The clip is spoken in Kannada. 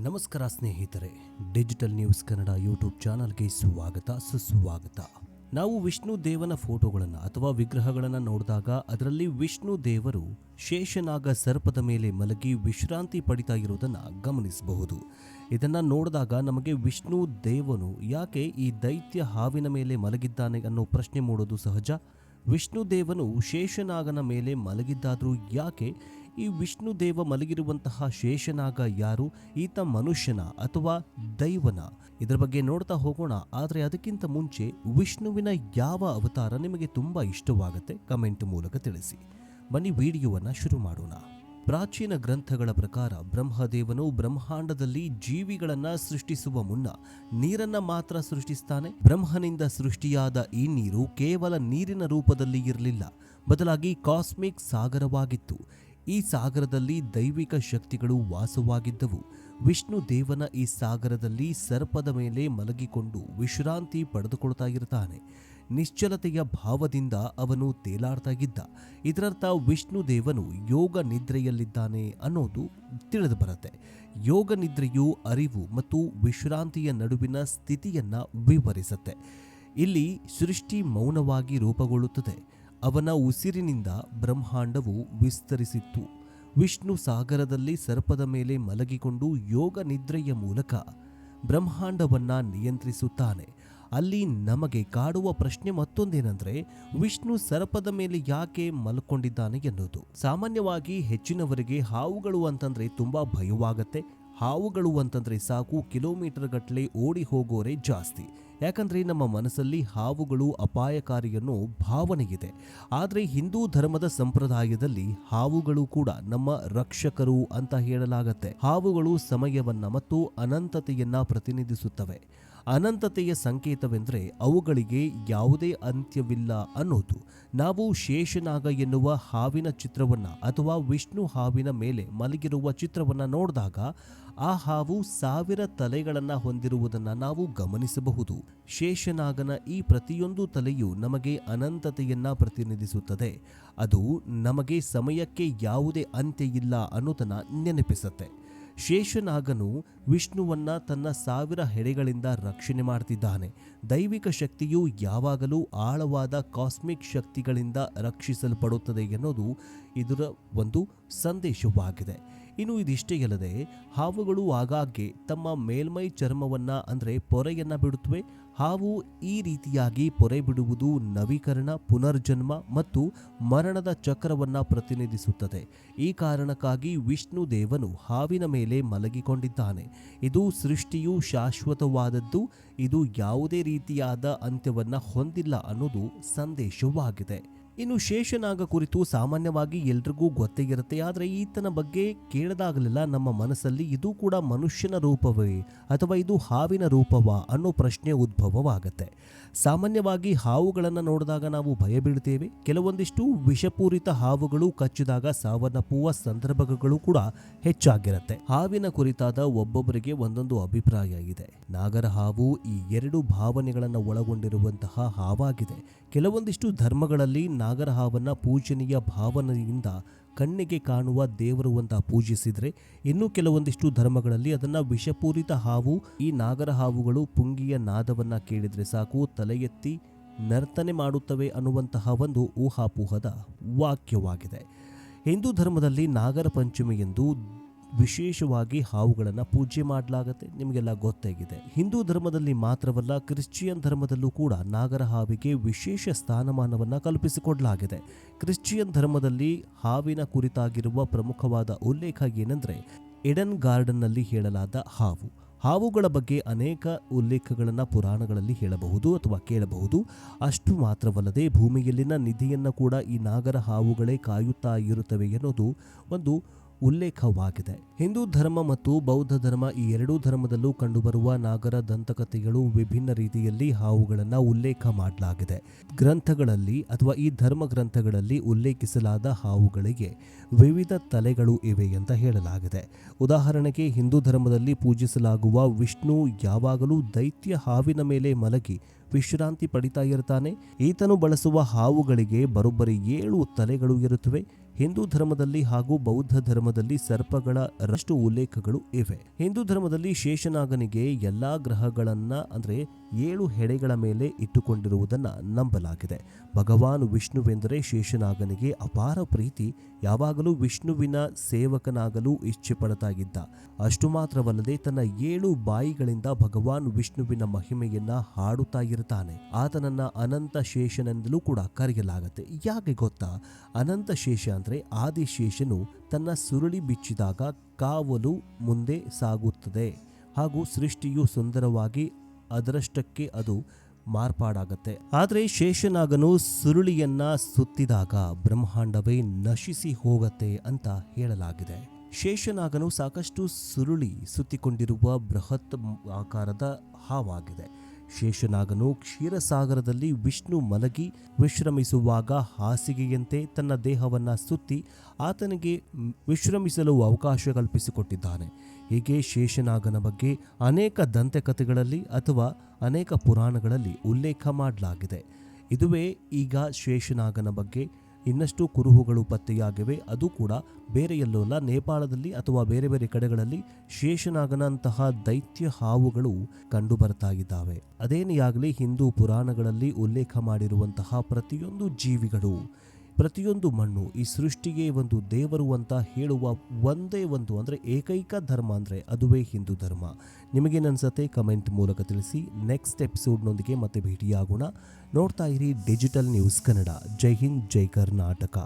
ನಮಸ್ಕಾರ ಸ್ನೇಹಿತರೆ, ಡಿಜಿಟಲ್ ನ್ಯೂಸ್ ಕನ್ನಡ ಯೂಟ್ಯೂಬ್ ಚಾನಲ್ಗೆ ಸುಸ್ವಾಗತ. ನಾವು ವಿಷ್ಣು ದೇವನ ಫೋಟೋಗಳನ್ನು ಅಥವಾ ವಿಗ್ರಹಗಳನ್ನು ನೋಡಿದಾಗ ಅದರಲ್ಲಿ ವಿಷ್ಣು ದೇವರು ಶೇಷನಾಗ ಸರ್ಪದ ಮೇಲೆ ಮಲಗಿ ವಿಶ್ರಾಂತಿ ಪಡಿತಾ ಇರುವುದನ್ನು ಗಮನಿಸಬಹುದು. ಇದನ್ನು ನೋಡಿದಾಗ ನಮಗೆ ವಿಷ್ಣು ದೇವನು ಯಾಕೆ ಈ ದೈತ್ಯ ಹಾವಿನ ಮೇಲೆ ಮಲಗಿದ್ದಾನೆ ಅನ್ನೋ ಪ್ರಶ್ನೆ ಮೂಡೋದು ಸಹಜ. ವಿಷ್ಣು ದೇವನು ಶೇಷನಾಗನ ಮೇಲೆ ಮಲಗಿದ್ದಾದರೂ ಯಾಕೆ? ಈ ವಿಷ್ಣು ದೇವ ಮಲಗಿರುವಂತಹ ಶೇಷನಾಗ ಯಾರು? ಈತ ಮನುಷ್ಯನ ಅಥವಾ ದೈವನ? ಇದರ ಬಗ್ಗೆ ನೋಡ್ತಾ ಹೋಗೋಣ. ಆದರೆ ಅದಕ್ಕಿಂತ ಮುಂಚೆ ವಿಷ್ಣುವಿನ ಯಾವ ಅವತಾರ ನಿಮಗೆ ತುಂಬ ಇಷ್ಟವಾಗುತ್ತೆ ಕಮೆಂಟ್ ಮೂಲಕ ತಿಳಿಸಿ. ಬನ್ನಿ ವಿಡಿಯೋವನ್ನು ಶುರು ಮಾಡೋಣ. ಪ್ರಾಚೀನ ಗ್ರಂಥಗಳ ಪ್ರಕಾರ ಬ್ರಹ್ಮದೇವನು ಬ್ರಹ್ಮಾಂಡದಲ್ಲಿ ಜೀವಿಗಳನ್ನ ಸೃಷ್ಟಿಸುವ ಮುನ್ನ ನೀರನ್ನ ಮಾತ್ರ ಸೃಷ್ಟಿಸ್ತಾನೆ. ಬ್ರಹ್ಮನಿಂದ ಸೃಷ್ಟಿಯಾದ ಈ ನೀರು ಕೇವಲ ನೀರಿನ ರೂಪದಲ್ಲಿ ಇರಲಿಲ್ಲ, ಬದಲಾಗಿ ಕಾಸ್ಮಿಕ್ ಸಾಗರವಾಗಿತ್ತು. ಈ ಸಾಗರದಲ್ಲಿ ದೈವಿಕ ಶಕ್ತಿಗಳು ವಾಸವಾಗಿದ್ದವು. ವಿಷ್ಣು ದೇವನ ಈ ಸಾಗರದಲ್ಲಿ ಸರ್ಪದ ಮೇಲೆ ಮಲಗಿಕೊಂಡು ವಿಶ್ರಾಂತಿ ಪಡೆದುಕೊಳ್ತಾ ಇರ್ತಾನೆ. ನಿಶ್ಚಲತೆಯ ಭಾವದಿಂದ ಅವನು ತೇಲಾಡ್ತಾ ಇದ್ದ. ಇದರರ್ಥ ವಿಷ್ಣು ದೇವನು ಯೋಗ ನಿದ್ರೆಯಲ್ಲಿದ್ದಾನೆ ಅನ್ನೋದು ತಿಳಿದು ಬರುತ್ತೆ. ಯೋಗ ನಿದ್ರೆಯು ಅರಿವು ಮತ್ತು ವಿಶ್ರಾಂತಿಯ ನಡುವಿನ ಸ್ಥಿತಿಯನ್ನ ವಿವರಿಸುತ್ತೆ. ಇಲ್ಲಿ ಸೃಷ್ಟಿ ಮೌನವಾಗಿ ರೂಪುಗೊಳ್ಳುತ್ತದೆ. ಅವನ ಉಸಿರಿನಿಂದ ಬ್ರಹ್ಮಾಂಡವು ವಿಸ್ತರಿಸಿತ್ತು. ವಿಷ್ಣು ಸಾಗರದಲ್ಲಿ ಸರ್ಪದ ಮೇಲೆ ಮಲಗಿಕೊಂಡು ಯೋಗ ನಿದ್ರೆಯ ಮೂಲಕ ಬ್ರಹ್ಮಾಂಡವನ್ನ ನಿಯಂತ್ರಿಸುತ್ತಾನೆ. ಅಲ್ಲಿ ನಮಗೆ ಕಾಡುವ ಪ್ರಶ್ನೆ ಮತ್ತೊಂದೇನೆಂದ್ರೆ, ವಿಷ್ಣು ಸರ್ಪದ ಮೇಲೆ ಯಾಕೆ ಮಲ್ಕೊಂಡಿದ್ದಾನೆ ಎನ್ನುವುದು. ಸಾಮಾನ್ಯವಾಗಿ ಹೆಚ್ಚಿನವರಿಗೆ ಹಾವುಗಳು ಅಂತಂದ್ರೆ ತುಂಬಾ ಭಯವಾಗತ್ತೆ. ಹಾವುಗಳು ಅಂತಂದ್ರೆ ಸಾಕು ಕಿಲೋಮೀಟರ್ ಗಟ್ಟಲೆ ಓಡಿ ಹೋಗೋರೆ ಜಾಸ್ತಿ. ಯಾಕಂದ್ರೆ ನಮ್ಮ ಮನಸ್ಸಲ್ಲಿ ಹಾವುಗಳು ಅಪಾಯಕಾರಿ ಅನ್ನೋ ಭಾವನೆ ಇದೆ. ಆದರೆ ಹಿಂದೂ ಧರ್ಮದ ಸಂಪ್ರದಾಯದಲ್ಲಿ ಹಾವುಗಳು ಕೂಡ ನಮ್ಮ ರಕ್ಷಕರು ಅಂತ ಹೇಳಲಾಗತ್ತೆ. ಹಾವುಗಳು ಸಮಯವನ್ನ ಮತ್ತು ಅನಂತತೆಯನ್ನ ಪ್ರತಿನಿಧಿಸುತ್ತವೆ. ಅನಂತತೆಯ ಸಂಕೇತವೆಂದರೆ ಅವುಗಳಿಗೆ ಯಾವುದೇ ಅಂತ್ಯವಿಲ್ಲ ಅನ್ನೋದು. ನಾವು ಶೇಷನಾಗ ಎನ್ನುವ ಹಾವಿನ ಚಿತ್ರವನ್ನ ಅಥವಾ ವಿಷ್ಣು ಹಾವಿನ ಮೇಲೆ ಮಲಗಿರುವ ಚಿತ್ರವನ್ನ ನೋಡಿದಾಗ ಆ ಹಾವು 1000 ತಲೆಗಳನ್ನ ಹೊಂದಿರುವುದನ್ನು ನಾವು ಗಮನಿಸಬಹುದು. ಶೇಷನಾಗನ ಈ ಪ್ರತಿಯೊಂದು ತಲೆಯು ನಮಗೆ ಅನಂತತೆಯನ್ನ ಪ್ರತಿನಿಧಿಸುತ್ತದೆ. ಅದು ನಮಗೆ ಸಮಯಕ್ಕೆ ಯಾವುದೇ ಅಂತ್ಯ ಇಲ್ಲ ಅನ್ನೋದನ್ನ ನೆನಪಿಸುತ್ತೆ. ಶೇಷನಾಗನು ವಿಷ್ಣುವನ್ನ ತನ್ನ 1000 ಹೆಡೆಗಳಿಂದ ರಕ್ಷಣೆ ಮಾಡ್ತಿದ್ದಾನೆ. ದೈವಿಕ ಶಕ್ತಿಯು ಯಾವಾಗಲೂ ಆಳವಾದ ಕಾಸ್ಮಿಕ್ ಶಕ್ತಿಗಳಿಂದ ರಕ್ಷಿಸಲ್ಪಡುತ್ತದೆ ಎನ್ನುವುದು ಇದರ ಒಂದು ಸಂದೇಶವಾಗಿದೆ. ಇನ್ನು ಇದಿಷ್ಟೇ ಅಲ್ಲದೆ ಹಾವುಗಳು ಆಗಾಗ್ಗೆ ತಮ್ಮ ಮೇಲ್ಮೈ ಚರ್ಮವನ್ನ ಅಂದ್ರೆ ಪೊರೆಯನ್ನ ಬಿಡುತ್ತವೆ. ಹಾವು ಈ ರೀತಿಯಾಗಿ ಪೊರೆ ಬಿಡುವುದು ನವೀಕರಣ, ಪುನರ್ಜನ್ಮ ಮತ್ತು ಮರಣದ ಚಕ್ರವನ್ನ ಪ್ರತಿನಿಧಿಸುತ್ತದೆ. ಈ ಕಾರಣಕ್ಕಾಗಿ ವಿಷ್ಣು ದೇವನು ಹಾವಿನ ಮೇಲೆ ಮಲಗಿಕೊಂಡಿದ್ದಾನೆ. ಇದು ಸೃಷ್ಟಿಯು ಶಾಶ್ವತವಾದದ್ದು. ಇದು ಯಾವುದೇ ರೀತಿಯಾದ ಅಂತ್ಯವನ್ನ ಹೊಂದಿಲ್ಲ ಅನ್ನೋದು ಸಂದೇಶವಾಗಿದೆ. ಇನ್ನು ಶೇಷನಾಗ ಕುರಿತು ಸಾಮಾನ್ಯವಾಗಿ ಎಲ್ರಿಗೂ ಗೊತ್ತೇ ಇರುತ್ತೆ. ಆದರೆ ಈತನ ಬಗ್ಗೆ ಕೇಳಿದಾಗಲೆಲ್ಲ ನಮ್ಮ ಮನಸ್ಸಲ್ಲಿ ಇದು ಕೂಡ ಮನುಷ್ಯನ ರೂಪವೇ ಅಥವಾ ಇದು ಹಾವಿನ ರೂಪವಾ ಅನ್ನೋ ಪ್ರಶ್ನೆ ಉದ್ಭವವಾಗುತ್ತೆ. ಸಾಮಾನ್ಯವಾಗಿ ಹಾವುಗಳನ್ನು ನೋಡಿದಾಗ ನಾವು ಭಯ ಬೀಳ್ತೇವೆ. ಕೆಲವೊಂದಿಷ್ಟು ವಿಷಪೂರಿತ ಹಾವುಗಳು ಕಚ್ಚಿದಾಗ ಸಾವನ್ನಪ್ಪುವ ಸಂದರ್ಭಗಳು ಕೂಡ ಹೆಚ್ಚಾಗಿರುತ್ತೆ. ಹಾವಿನ ಕುರಿತಾದ ಒಬ್ಬೊಬ್ಬರಿಗೆ ಒಂದೊಂದು ಅಭಿಪ್ರಾಯ ಇದೆ. ನಾಗರ ಹಾವು ಈ 2 ಭಾವನೆಗಳನ್ನು ಒಳಗೊಂಡಿರುವಂತಹ ಹಾವಾಗಿದೆ. ಕೆಲವೊಂದಿಷ್ಟು ಧರ್ಮಗಳಲ್ಲಿ ನಾಗರ ಹಾವನ್ನ ಪೂಜನೀಯ ಭಾವನೆಯಿಂದ ಕಣ್ಣಿಗೆ ಕಾಣುವ ದೇವರು ಅಂತ ಪೂಜಿಸಿದ್ರೆ, ಇನ್ನು ಕೆಲವೊಂದಿಷ್ಟು ಧರ್ಮಗಳಲ್ಲಿ ಅದನ್ನ ವಿಷಪೂರಿತ ಹಾವು. ಈ ನಾಗರ ಹಾವುಗಳು ಪುಂಗಿಯ ನಾದವನ್ನ ಕೇಳಿದ್ರೆ ಸಾಕು ತಲೆ ಎತ್ತಿ ನರ್ತನೆ ಮಾಡುತ್ತವೆ ಅನ್ನುವಂತಹ ಒಂದು ಊಹಾಪೋಹದ ವಾಕ್ಯವಾಗಿದೆ. ಹಿಂದೂ ಧರ್ಮದಲ್ಲಿ ನಾಗರ ಪಂಚಮಿ ಎಂದು ವಿಶೇಷವಾಗಿ ಹಾವುಗಳನ್ನು ಪೂಜೆ ಮಾಡಲಾಗುತ್ತೆ. ನಿಮಗೆಲ್ಲ ಗೊತ್ತಾಗಿದೆ. ಹಿಂದೂ ಧರ್ಮದಲ್ಲಿ ಮಾತ್ರವಲ್ಲ, ಕ್ರಿಶ್ಚಿಯನ್ ಧರ್ಮದಲ್ಲೂ ಕೂಡ ನಾಗರ ಹಾವಿಗೆ ವಿಶೇಷ ಸ್ಥಾನಮಾನವನ್ನು ಕಲ್ಪಿಸಿಕೊಡಲಾಗಿದೆ. ಕ್ರಿಶ್ಚಿಯನ್ ಧರ್ಮದಲ್ಲಿ ಹಾವಿನ ಕುರಿತಾಗಿರುವ ಪ್ರಮುಖವಾದ ಉಲ್ಲೇಖ ಏನೆಂದರೆ, ಎಡನ್ ಗಾರ್ಡನ್ನಲ್ಲಿ ಹೇಳಲಾದ ಹಾವು. ಹಾವುಗಳ ಬಗ್ಗೆ ಅನೇಕ ಉಲ್ಲೇಖಗಳನ್ನು ಪುರಾಣಗಳಲ್ಲಿ ಹೇಳಬಹುದು ಅಥವಾ ಕೇಳಬಹುದು. ಅಷ್ಟು ಮಾತ್ರವಲ್ಲದೆ ಭೂಮಿಯಲ್ಲಿನ ನಿಧಿಯನ್ನು ಕೂಡ ಈ ನಾಗರ ಹಾವುಗಳೇ ಕಾಯುತ್ತಾ ಇರುತ್ತವೆ ಎನ್ನುವುದು ಒಂದು ಉಲ್ಲೇಖವಾಗಿದೆ. ಹಿಂದೂ ಧರ್ಮ ಮತ್ತು ಬೌದ್ಧ ಧರ್ಮ ಈ 2 ಧರ್ಮದಲ್ಲೂ ಕಂಡುಬರುವ ನಾಗರ ದಂತಕಥೆಗಳು ವಿಭಿನ್ನ ರೀತಿಯಲ್ಲಿ ಹಾವುಗಳನ್ನು ಉಲ್ಲೇಖ ಮಾಡಲಾಗಿದೆ. ಗ್ರಂಥಗಳಲ್ಲಿ ಅಥವಾ ಈ ಧರ್ಮ ಗ್ರಂಥಗಳಲ್ಲಿ ಉಲ್ಲೇಖಿಸಲಾದ ಹಾವುಗಳಿಗೆ ವಿವಿಧ ತಲೆಗಳು ಇವೆ ಅಂತ ಹೇಳಲಾಗಿದೆ. ಉದಾಹರಣೆಗೆ ಹಿಂದೂ ಧರ್ಮದಲ್ಲಿ ಪೂಜಿಸಲಾಗುವ ವಿಷ್ಣು ಯಾವಾಗಲೂ ದೈತ್ಯ ಹಾವಿನ ಮೇಲೆ ಮಲಗಿ ವಿಶ್ರಾಂತಿ ಪಡಿತಾ ಇರ್ತಾನೆ. ಈತನು ಬಳಸುವ ಹಾವುಗಳಿಗೆ ಬರೋಬ್ಬರಿ 7 ತಲೆಗಳು ಇರುತ್ತವೆ. ಹಿಂದೂ ಧರ್ಮದಲ್ಲಿ ಹಾಗೂ ಬೌದ್ಧ ಧರ್ಮದಲ್ಲಿ ಸರ್ಪಗಳ ರಷ್ಟು ಉಲ್ಲೇಖಗಳು ಇವೆ. ಹಿಂದೂ ಧರ್ಮದಲ್ಲಿ ಶೇಷನಾಗನಿಗೆ ಎಲ್ಲಾ ಗ್ರಹಗಳನ್ನ ಅಂದ್ರೆ 7 ಹೆಡೆಗಳ ಮೇಲೆ ಇಟ್ಟುಕೊಂಡಿರುವುದನ್ನ ನಂಬಲಾಗಿದೆ. ಭಗವಾನ್ ವಿಷ್ಣುವೆಂದರೆ ಶೇಷನಾಗನಿಗೆ ಅಪಾರ ಪ್ರೀತಿ. ಯಾವಾಗಲೂ ವಿಷ್ಣುವಿನ ಸೇವಕನಾಗಲು ಇಚ್ಛೆ ಪಡ್ತಾ ಇದ್ದ. ಅಷ್ಟು ಮಾತ್ರವಲ್ಲದೆ ತನ್ನ 7 ಬಾಯಿಗಳಿಂದ ಭಗವಾನ್ ವಿಷ್ಣುವಿನ ಮಹಿಮೆಯನ್ನ ಹಾಡುತ್ತಾ ಇರ್ತಾನೆ. ಆತನನ್ನ ಅನಂತ ಶೇಷನೆಂದಲೂ ಕೂಡ ಕರೆಯಲಾಗುತ್ತೆ. ಯಾಕೆ ಗೊತ್ತಾ? ಅನಂತ ಶೇಷ ಅಂದ್ರೆ ಆದಿಶೇಷನು ತನ್ನ ಸುರುಳಿ ಬಿಚ್ಚಿದಾಗ ಕಾವಲು ಮುಂದೆ ಸಾಗುತ್ತದೆ ಹಾಗೂ ಸೃಷ್ಟಿಯು ಸುಂದರವಾಗಿ ಅದರಷ್ಟಕ್ಕೆ ಅದು ಮಾರ್ಪಾಡಾಗತ್ತೆ. ಆದರೆ ಶೇಷನಾಗನು ಸುರುಳಿಯನ್ನ ಸುತ್ತಿದಾಗ ಬ್ರಹ್ಮಾಂಡವೇ ನಶಿಸಿ ಹೋಗತ್ತೆ ಅಂತ ಹೇಳಲಾಗಿದೆ. ಶೇಷನಾಗನು ಸಾಕಷ್ಟು ಸುರುಳಿ ಸುತ್ತಿಕೊಂಡಿರುವ ಬೃಹತ್ ಆಕಾರದ ಹಾವಾಗಿದೆ. ಶೇಷನಾಗನು ಕ್ಷೀರಸಾಗರದಲ್ಲಿ ವಿಷ್ಣು ಮಲಗಿ ವಿಶ್ರಮಿಸುವಾಗ ಹಾಸಿಗೆಯಂತೆ ತನ್ನ ದೇಹವನ್ನ ಸುತ್ತಿ ಆತನಿಗೆ ವಿಶ್ರಮಿಸಲು ಅವಕಾಶ ಕಲ್ಪಿಸಿಕೊಟ್ಟಿದ್ದಾನೆ. ಹೀಗೆ ಶೇಷನಾಗನ ಬಗ್ಗೆ ಅನೇಕ ದಂತಕಥೆಗಳಲ್ಲಿ ಅಥವಾ ಅನೇಕ ಪುರಾಣಗಳಲ್ಲಿ ಉಲ್ಲೇಖ ಮಾಡಲಾಗಿದೆ. ಇದುವೇ ಈಗ ಶೇಷನಾಗನ ಬಗ್ಗೆ ಇನ್ನಷ್ಟು ಕುರುಹುಗಳು ಪತ್ತೆಯಾಗಿವೆ. ಅದು ಕೂಡ ಬೇರೆ ಎಲ್ಲೋ ಅಲ್ಲ, ನೇಪಾಳದಲ್ಲಿ ಅಥವಾ ಬೇರೆ ಬೇರೆ ಕಡೆಗಳಲ್ಲಿ ಶೇಷನಾಗನಂತಹ ದೈತ್ಯ ಹಾವುಗಳು ಕಂಡು ಬರ್ತಾ ಇದ್ದಾವೆ. ಅದೇನೇ ಆಗಲಿ, ಹಿಂದೂ ಪುರಾಣಗಳಲ್ಲಿ ಉಲ್ಲೇಖ ಮಾಡಿರುವಂತಹ ಪ್ರತಿಯೊಂದು ಜೀವಿಗಳು, ಪ್ರತಿಯೊಂದು ಮಣ್ಣು ಈ ಸೃಷ್ಟಿಗೆ ಒಂದು ದೇವರು ಅಂತ ಹೇಳುವ ಒಂದೇ ಒಂದು ಅಂದ್ರೆ ಏಕೈಕ ಧರ್ಮ ಅಂದ್ರೆ ಅದುವೇ ಹಿಂದೂ ಧರ್ಮ. ನಿಮಗೇನನ್ಸತ್ತೆ ಕಮೆಂಟ್ ಮೂಲಕ ತಿಳಿಸಿ. ನೆಕ್ಸ್ಟ್ ಎಪಿಸೋಡ್ನೊಂದಿಗೆ ಮತ್ತೆ ಭೇಟಿಯಾಗೋಣ. ನೋಡ್ತಾ ಇರಿ ಡಿಜಿಟಲ್ ನ್ಯೂಸ್ ಕನ್ನಡ. ಜೈ ಹಿಂದ್, ಜೈ ಕರ್ನಾಟಕ.